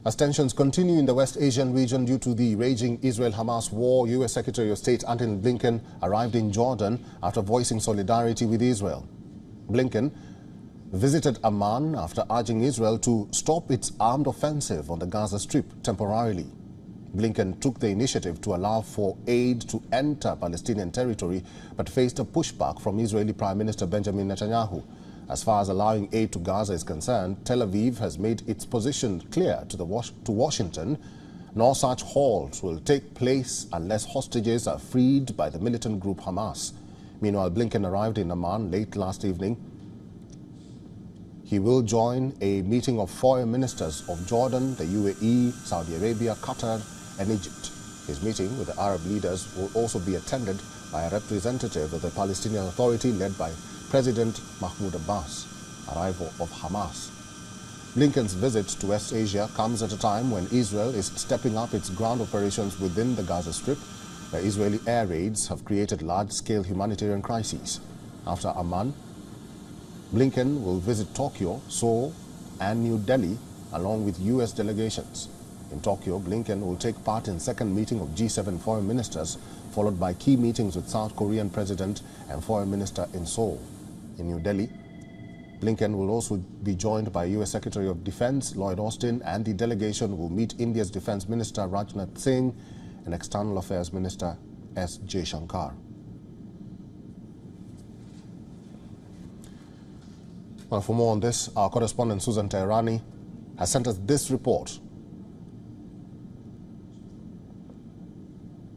As tensions continue in the West Asian region due to the raging Israel-Hamas war, U.S. Secretary of State Antony Blinken arrived in Jordan after voicing solidarity with Israel. Blinken visited Amman after urging Israel to stop its armed offensive on the Gaza Strip temporarily. Blinken took the initiative to allow for aid to enter Palestinian territory, but faced a pushback from Israeli Prime Minister Benjamin Netanyahu. As far as allowing aid to Gaza is concerned, Tel Aviv has made its position clear to Washington. No such halt will take place unless hostages are freed by the militant group Hamas. Meanwhile, Blinken arrived in Amman late last evening. He will join a meeting of foreign ministers of Jordan, the UAE, Saudi Arabia, Qatar and Egypt. His meeting with the Arab leaders will also be attended by a representative of the Palestinian Authority led by President Mahmoud Abbas, a rival of Hamas. Blinken's visit to West Asia comes at a time when Israel is stepping up its ground operations within the Gaza Strip, where Israeli air raids have created large-scale humanitarian crises. After Amman, Blinken will visit Tokyo, Seoul and New Delhi along with U.S. delegations. In Tokyo, Blinken will take part in the second meeting of G7 foreign ministers, followed by key meetings with South Korean President and Foreign Minister in Seoul. In New Delhi, Blinken will also be joined by U.S. Secretary of Defense Lloyd Austin, and the delegation will meet India's Defense Minister Rajnath Singh and External Affairs Minister S. Jaishankar. Well, for more on this, our correspondent Susan Teherani has sent us this report.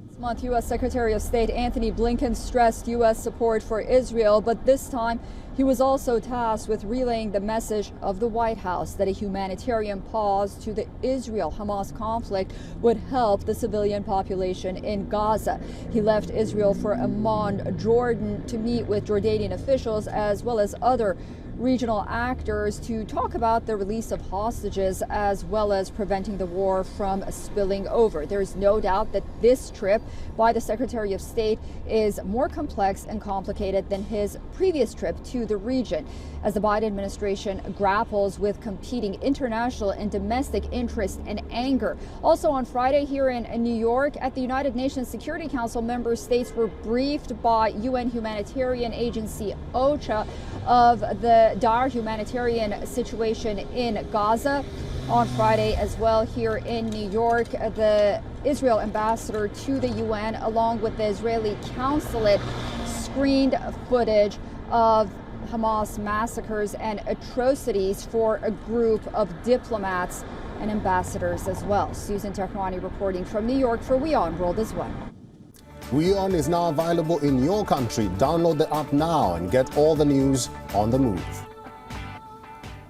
This month, U.S. Secretary of State Antony Blinken stressed U.S. support for Israel, but this time he was also tasked with relaying the message of the White House that a humanitarian pause to the Israel-Hamas conflict would help the civilian population in Gaza. He left Israel for Amman, Jordan, to meet with Jordanian officials as well as other regional actors to talk about the release of hostages as well as preventing the war from spilling over. There is no doubt that this trip by the Secretary of State is more complex and complicated than his previous trip to the region, as the Biden administration grapples with competing international and domestic interest and anger. Also on Friday here in New York at the United Nations Security Council, member states were briefed by UN humanitarian agency OCHA of the dire humanitarian situation in Gaza. On Friday as well here in New York, the Israel ambassador to the UN along with the Israeli consulate screened footage of Hamas massacres and atrocities for a group of diplomats and ambassadors as well. Susan Teherani reporting from New York for WION World as well. WION is now available in your country. Download the app now and get all the news on the move.